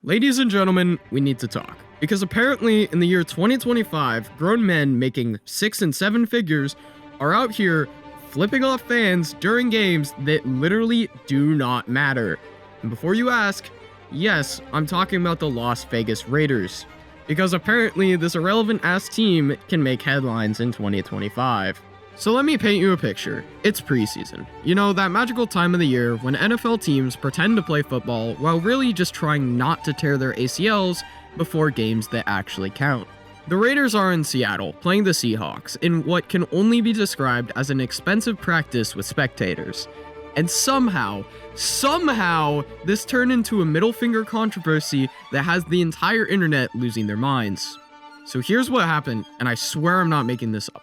Ladies and gentlemen, we need to talk. Because apparently, in the year 2025, grown men making 6 and 7 figures are out here flipping off fans during games that literally do not matter. And before you ask, yes, I'm talking about the Las Vegas Raiders. Because apparently, this irrelevant-ass team can make headlines in 2025. So let me paint you a picture. It's preseason. You know, that magical time of the year when NFL teams pretend to play football while really just trying not to tear their ACLs before games that actually count. The Raiders are in Seattle, playing the Seahawks, in what can only be described as an expensive practice with spectators. And somehow, this turned into a middle finger controversy that has the entire internet losing their minds. So here's what happened, and I swear I'm not making this up.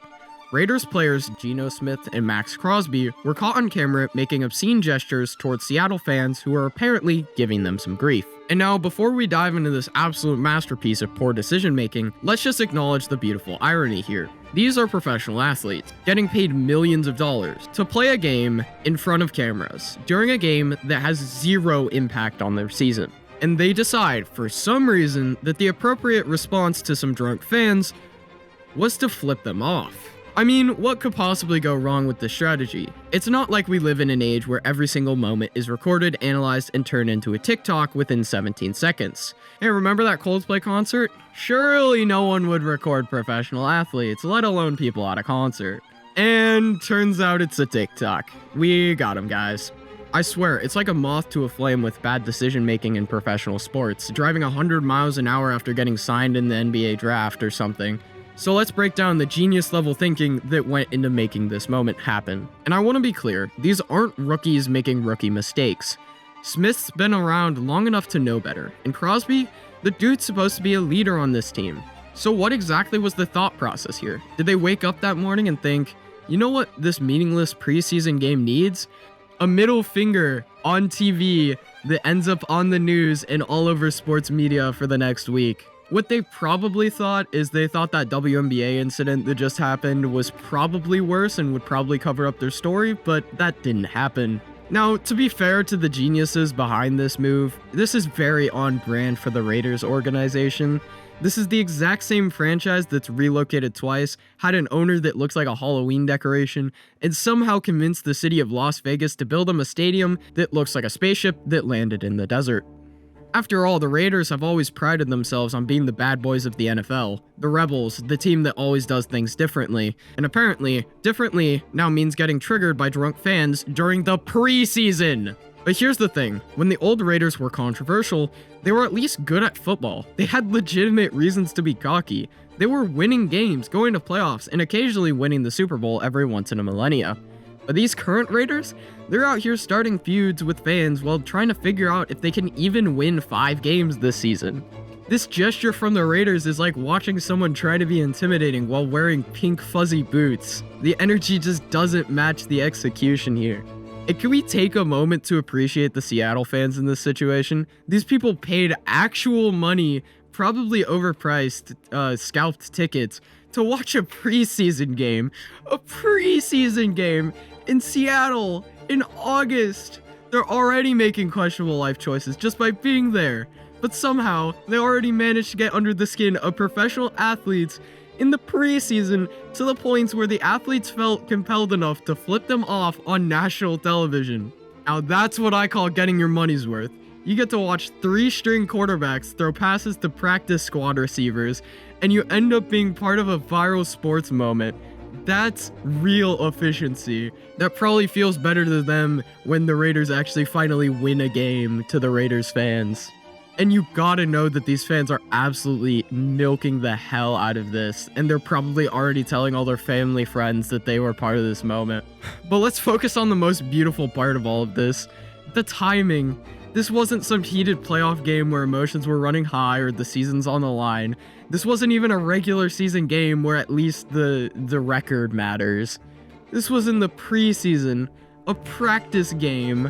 Raiders players Geno Smith and Max Crosby were caught on camera making obscene gestures towards Seattle fans who were apparently giving them some grief. And now, before we dive into this absolute masterpiece of poor decision making, let's just acknowledge the beautiful irony here. These are professional athletes, getting paid millions of dollars to play a game in front of cameras, during a game that has zero impact on their season. And they decide, for some reason, that the appropriate response to some drunk fans was to flip them off. I mean, what could possibly go wrong with this strategy? It's not like we live in an age where every single moment is recorded, analyzed, and turned into a TikTok within 17 seconds. Hey, remember that Coldplay concert? Surely no one would record professional athletes, let alone people at a concert. And turns out it's a TikTok. We got him, guys. I swear, it's like a moth to a flame with bad decision making in professional sports, driving 100 miles an hour after getting signed in the NBA draft or something. So let's break down the genius level thinking that went into making this moment happen. And I want to be clear, these aren't rookies making rookie mistakes. Smith's been around long enough to know better, and Crosby, the dude's supposed to be a leader on this team. So what exactly was the thought process here? Did they wake up that morning and think, you know what this meaningless preseason game needs? A middle finger on TV that ends up on the news and all over sports media for the next week. What they probably thought is they thought that WNBA incident that just happened was probably worse and would probably cover up their story, but that didn't happen. Now, to be fair to the geniuses behind this move, this is very on brand for the Raiders organization. This is the exact same franchise that's relocated twice, had an owner that looks like a Halloween decoration, and somehow convinced the city of Las Vegas to build them a stadium that looks like a spaceship that landed in the desert. After all, the Raiders have always prided themselves on being the bad boys of the NFL, the rebels, the team that always does things differently. And apparently, differently now means getting triggered by drunk fans during the preseason. But here's the thing, when the old Raiders were controversial, they were at least good at football. They had legitimate reasons to be cocky. They were winning games, going to playoffs, and occasionally winning the Super Bowl every once in a millennia. But these current Raiders, they're out here starting feuds with fans while trying to figure out if they can even win 5 games this season. This gesture from the Raiders is like watching someone try to be intimidating while wearing pink fuzzy boots. The energy just doesn't match the execution here. And can we take a moment to appreciate the Seattle fans in this situation? These people paid actual money, probably overpriced, scalped tickets, to watch a preseason game. A preseason game in Seattle in August. They're already making questionable life choices just by being there. But somehow, they already managed to get under the skin of professional athletes in the preseason to the points where the athletes felt compelled enough to flip them off on national television. Now that's what I call getting your money's worth. You get to watch 3-string quarterbacks throw passes to practice squad receivers, and you end up being part of a viral sports moment. That's real efficiency. That probably feels better to them when the Raiders actually finally win a game to the Raiders fans. And you gotta know that these fans are absolutely milking the hell out of this, and they're probably already telling all their family friends that they were part of this moment. But let's focus on the most beautiful part of all of this, the timing. This wasn't some heated playoff game where emotions were running high or the season's on the line. This wasn't even a regular season game where at least the record matters. This was in the preseason, a practice game,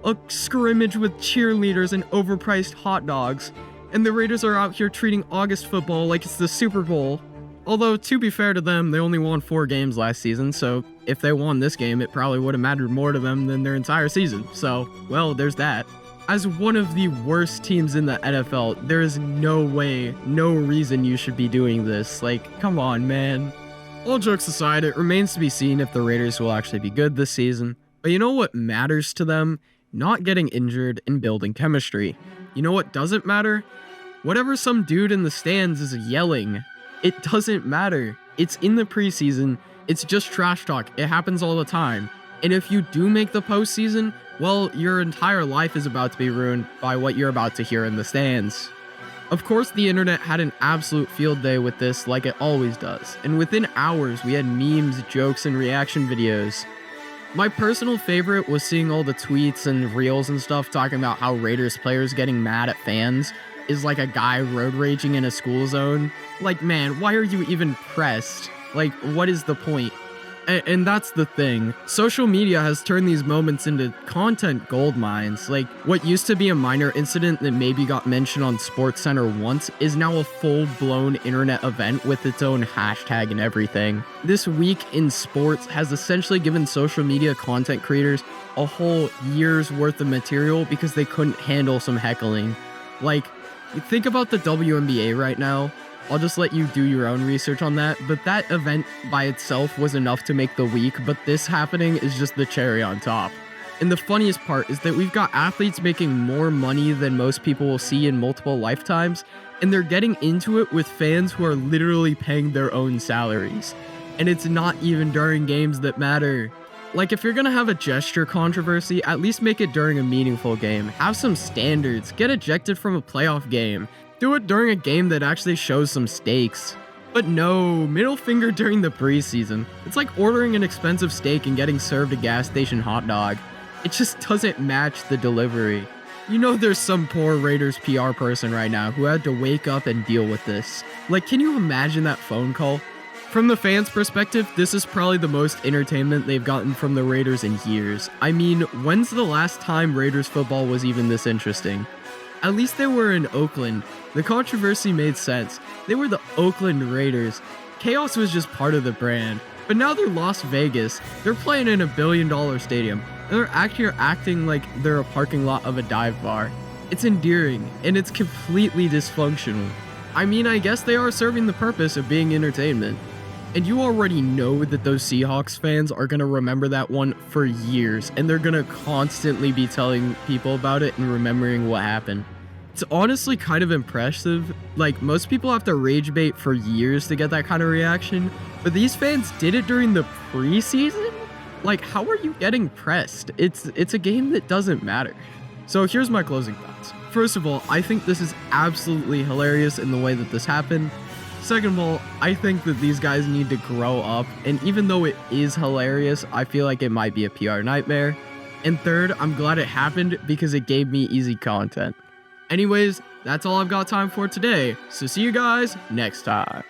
a scrimmage with cheerleaders and overpriced hot dogs, and the Raiders are out here treating August football like it's the Super Bowl. Although, to be fair to them, they only won 4 games last season, so if they won this game, it probably would have mattered more to them than their entire season. So, well, there's that. As one of the worst teams in the NFL, there is no way, no reason you should be doing this. Like, come on, man. All jokes aside, it remains to be seen if the Raiders will actually be good this season. But you know what matters to them? Not getting injured and building chemistry. You know what doesn't matter? Whatever some dude in the stands is yelling, it doesn't matter. It's in the preseason. It's just trash talk. It happens all the time. And if you do make the postseason, well, your entire life is about to be ruined by what you're about to hear in the stands. Of course, the internet had an absolute field day with this, like it always does. And within hours, we had memes, jokes, and reaction videos. My personal favorite was seeing all the tweets and reels and stuff talking about how Raiders players getting mad at fans is like a guy road raging in a school zone. Like, man, why are you even pressed? Like, what is the point? And that's the thing. Social media has turned these moments into content gold mines. Like, what used to be a minor incident that maybe got mentioned on SportsCenter once is now a full-blown internet event with its own hashtag and everything. This week in sports has essentially given social media content creators a whole year's worth of material because they couldn't handle some heckling. Like, think about the WNBA right now. I'll just let you do your own research on that, but that event by itself was enough to make the week, but this happening is just the cherry on top. And the funniest part is that we've got athletes making more money than most people will see in multiple lifetimes, and they're getting into it with fans who are literally paying their own salaries. And it's not even during games that matter. Like, if you're gonna have a gesture controversy, at least make it during a meaningful game. Have some standards. Get ejected from a playoff game. Do it during a game that actually shows some stakes. But no, middle finger during the preseason. It's like ordering an expensive steak and getting served a gas station hot dog. It just doesn't match the delivery. You know there's some poor Raiders PR person right now who had to wake up and deal with this. Like, can you imagine that phone call? From the fans' perspective, this is probably the most entertainment they've gotten from the Raiders in years. I mean, when's the last time Raiders football was even this interesting? At least they were in Oakland. The controversy made sense. They were the Oakland Raiders. Chaos was just part of the brand. But now they're Las Vegas. They're playing in $1 billion stadium. And they're actually acting like they're a parking lot of a dive bar. It's endearing, and it's completely dysfunctional. I mean, I guess they are serving the purpose of being entertainment. And you already know that those Seahawks fans are going to remember that one for years, and they're going to constantly be telling people about it and remembering what happened. It's honestly kind of impressive. Like, most people have to rage bait for years to get that kind of reaction, but these fans did it during the preseason? Like, how are you getting pressed? It's a game that doesn't matter. So here's my closing thoughts. First of all, I think this is absolutely hilarious in the way that this happened. Second of all, I think that these guys need to grow up, and even though it is hilarious, I feel like it might be a PR nightmare. And third, I'm glad it happened because it gave me easy content. Anyways, that's all I've got time for today, so see you guys next time.